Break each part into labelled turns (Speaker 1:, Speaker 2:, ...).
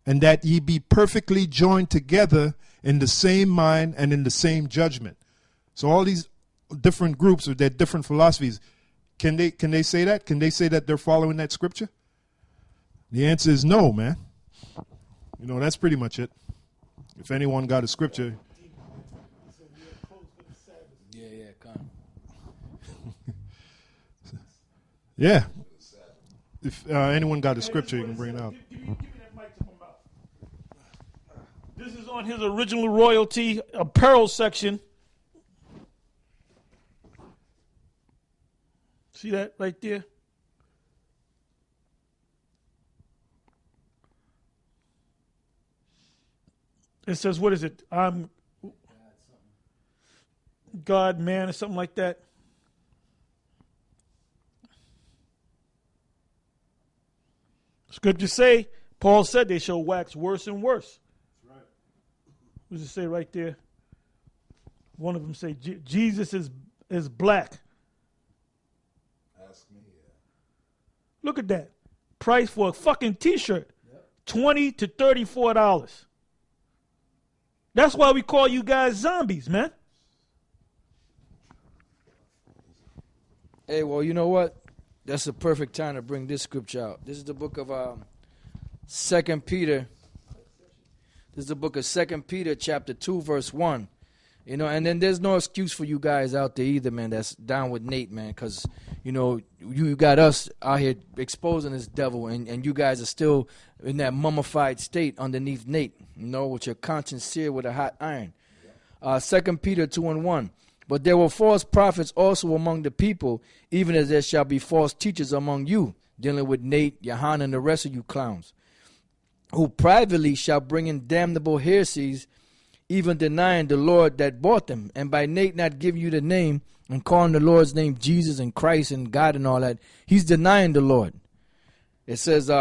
Speaker 1: and that ye be perfectly joined together in the same mind and in the same judgment. So all these different groups with their different philosophies, can they say that? Can they say that they're following that scripture? The answer is no, man. You know, that's pretty much it. If anyone got a scripture. Yeah. If anyone got a scripture, you can bring it out.
Speaker 2: Give me that mic to my mouth. This is on his original royalty apparel section. See that right there? It says, what is it? I'm God, man, or something like that. Scriptures say, Paul said they shall wax worse and worse. That's right. What does it say right there? One of them say, Jesus is black.
Speaker 3: Ask me, yeah.
Speaker 2: Look at that. Price for a fucking t-shirt. Yep. $20 to $34. That's why we call you guys zombies, man.
Speaker 4: Hey, well, you know what? That's the perfect time to bring this scripture out. This is the book of 2 Peter. This is the book of 2 Peter chapter 2, verse 1. You know, and then there's no excuse for you guys out there either, man, that's down with Nate, man, because, you know, you got us out here exposing this devil, and you guys are still in that mummified state underneath Nate, you know, with your conscience seared with a hot iron. 2 Peter 2 and 1. But there were false prophets also among the people, even as there shall be false teachers among you, dealing with Nate, Johanna, and the rest of you clowns, who privately shall bring in damnable heresies, even denying the Lord that bought them, and by Nate not giving you the name and calling the Lord's name Jesus and Christ and God and all that, he's denying the Lord. It says,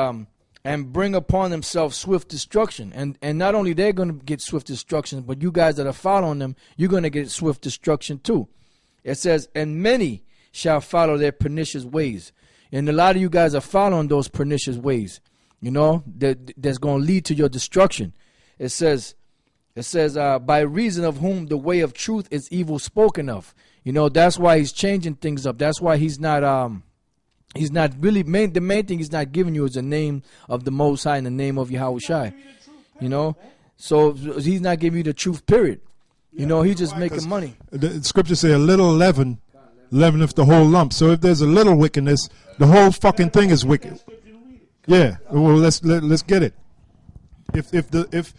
Speaker 4: and bring upon themselves swift destruction. And not only they're going to get swift destruction, but you guys that are following them, you're going to get swift destruction too. It says, and many shall follow their pernicious ways. And a lot of you guys are following those pernicious ways, you know, that's going to lead to your destruction. It says, by reason of whom the way of truth is evil spoken of. You know, that's why he's changing things up. That's why he's not really, the main thing he's not giving you is the name of the Most High and the name of Yahweh Shai. You know, so he's not giving you the truth, period. You know, he's just making money.
Speaker 1: The scriptures say a little leaven leaveneth the whole lump. So if there's a little wickedness, the whole fucking thing is wicked. Yeah, well, let's get it. If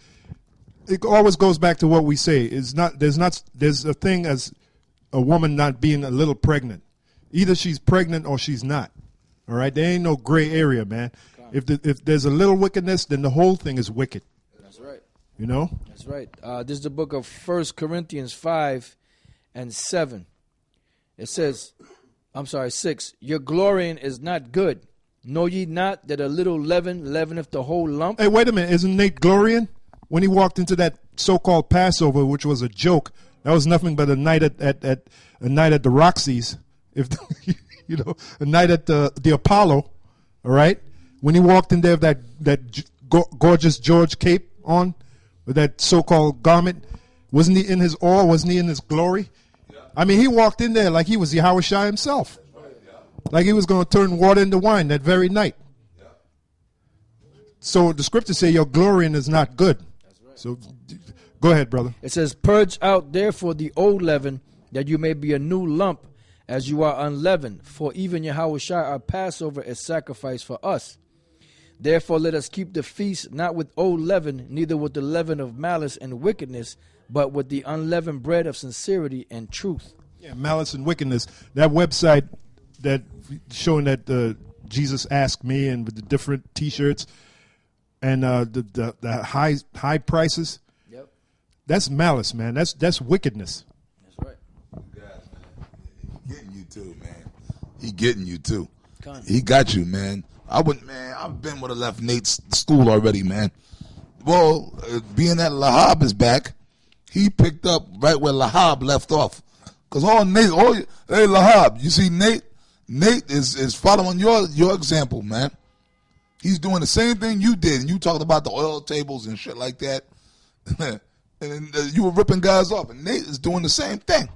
Speaker 1: it always goes back to what we say. There's a thing as a woman not being a little pregnant. Either she's pregnant or she's not. All right, there ain't no gray area, man. If there's a little wickedness, then the whole thing is wicked.
Speaker 4: That's right.
Speaker 1: You know.
Speaker 4: That's right. This is the book of 1 Corinthians 5 and 7. It says, 6. Your glorying is not good. Know ye not that a little leaven leaveneth the whole lump?
Speaker 1: Hey, wait a minute. Isn't Nate glorying? When he walked into that so-called Passover, which was a joke, that was nothing but a night at the Roxy's, if you know, a night at the Apollo. All right, when he walked in there with that gorgeous George cape on, with that so-called garment, wasn't he in his awe? Wasn't he in his glory? Yeah. I mean, he walked in there like he was Yahweh Shai himself, like he was going to turn water into wine that very night. Yeah. So the scriptures say your glorying is not good. So go ahead, brother.
Speaker 4: It says, purge out therefore the old leaven, that you may be a new lump, as you are unleavened. For even Yahweh Shai, our Passover, is sacrificed for us. Therefore let us keep the feast not with old leaven, neither with the leaven of malice and wickedness, but with the unleavened bread of sincerity and truth.
Speaker 1: Yeah, malice and wickedness. That website that showing that Jesus asked me, and with the different T-shirts and the high prices. Yep. That's malice, man. That's wickedness.
Speaker 4: That's right.
Speaker 3: You guys, man, he getting you too, man. He getting you too. He got you, man. I've been with a left Nate's school already, man. Well, being that Lahab is back, he picked up right where Lahab left off. Cause hey Lahab, you see Nate is following your example, man. He's doing the same thing you did, and you talked about the oil tables and shit like that. And you were ripping guys off, and Nate is doing the same thing.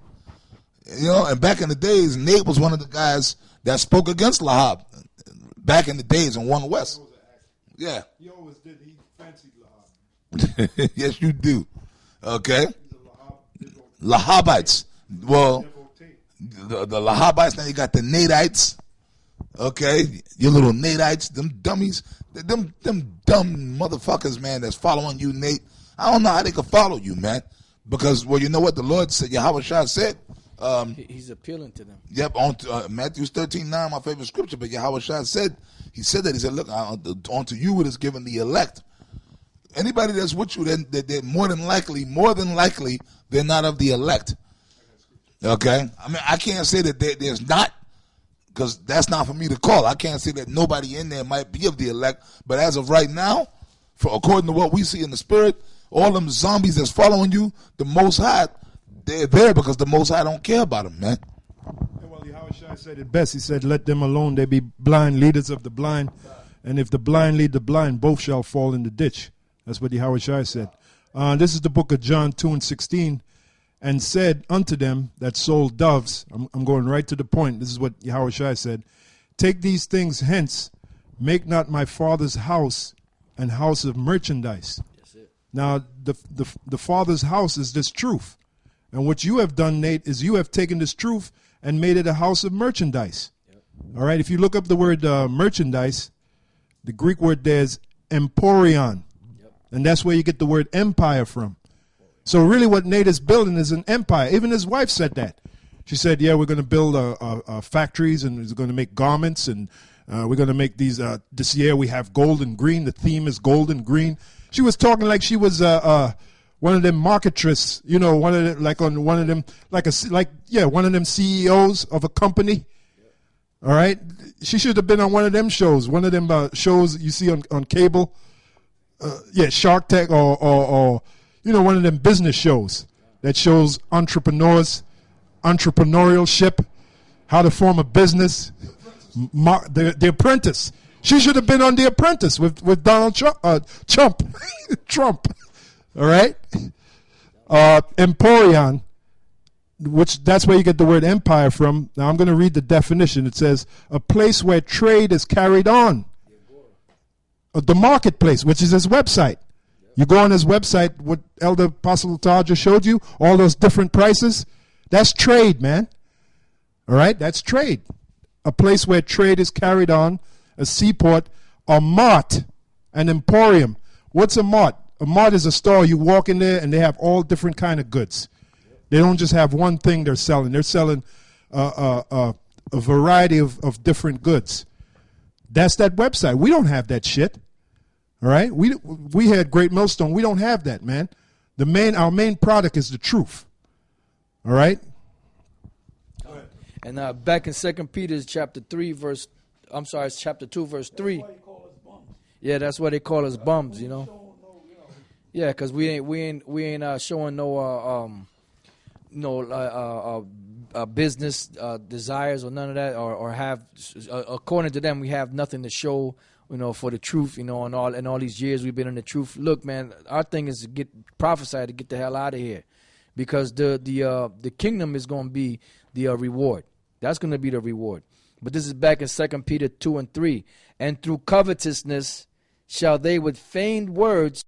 Speaker 3: You know, and back in the days, Nate was one of the guys that spoke against Lahab. Back in the days in One West. Yeah.
Speaker 1: He always did. He fancied Lahab.
Speaker 3: Yes, you do. Okay. Lahabites. Well, the Lahabites, now you got the Nadites. Okay. Your little Nadites, them dummies. Them dumb motherfuckers, man, that's following you, Nate. I don't know how they could follow you, man. Because, well, you know what the Lord said, Yahweh Shah said?
Speaker 4: He's appealing to them.
Speaker 3: Yep, on Matthew 13:9, my favorite scripture. But Yahweh Shah said, he said, look, unto you it is given the elect. Anybody that's with you, they're more than likely, they're not of the elect. Okay? I mean, I can't say that there's not, because that's not for me to call. I can't say that nobody in there might be of the elect. But as of right now, according to what we see in the spirit, all them zombies that's following you, the Most High, they're there because the Most High don't care about them, man.
Speaker 1: Well, Yahweh Shai said it best. He said, let them alone. They be blind leaders of the blind. And if the blind lead the blind, both shall fall in the ditch. That's what Yahweh Shai said. This is the book of John 2:16. And said unto them that sold doves, I'm going right to the point. This is what Yahweh Shai said. Take these things hence. Make not my Father's house an house of merchandise. Now, the Father's house is this truth. And what you have done, Nate, is you have taken this truth and made it a house of merchandise. Yep. All right, if you look up the word merchandise, the Greek word there is emporion. Yep. And that's where you get the word empire from. So really what Nate is building is an empire. Even his wife said that. She said, yeah, we're going to build factories and we're going to make garments and we're going to make these, this year we have gold and green. The theme is gold and green. She was talking like she was one of them marketresses, you know, one of them, like on one of them, one of them CEOs of a company. All right, she should have been on one of them shows, one of them shows you see on cable. Shark Tank or you know, one of them business shows that shows entrepreneurship, how to form a business. The Apprentice. She should have been on The Apprentice with Donald Trump. Trump. All right? Emporion, which that's where you get the word empire from. Now I'm going to read the definition. It says, a place where trade is carried on. The marketplace, which is his website. You go on his website, what Elder Apostle Tal just showed you, all those different prices. That's trade, man. All right? That's trade. A place where trade is carried on, a seaport, a mart, an emporium. What's a mart? A mart is a store. You walk in there and they have all different kind of goods. They don't just have one thing they're selling. They're selling a variety of different goods. That's that website. We don't have that shit. All right? We had Great Millstone. We don't have that, man. Our main product is the truth. All right?
Speaker 4: And back in 2 Peter chapter 2 verse 3. Yeah, that's why they call us bums, you know. Yeah, because we ain't showing no business desires or none of that, or have, according to them, we have nothing to show, you know, for the truth, you know, and all these years we've been in the truth. Look, man, our thing is to get prophesied to get the hell out of here, because the kingdom is going to be the reward. That's going to be the reward. But this is back in 2 Peter 2:3. And through covetousness shall they with feigned words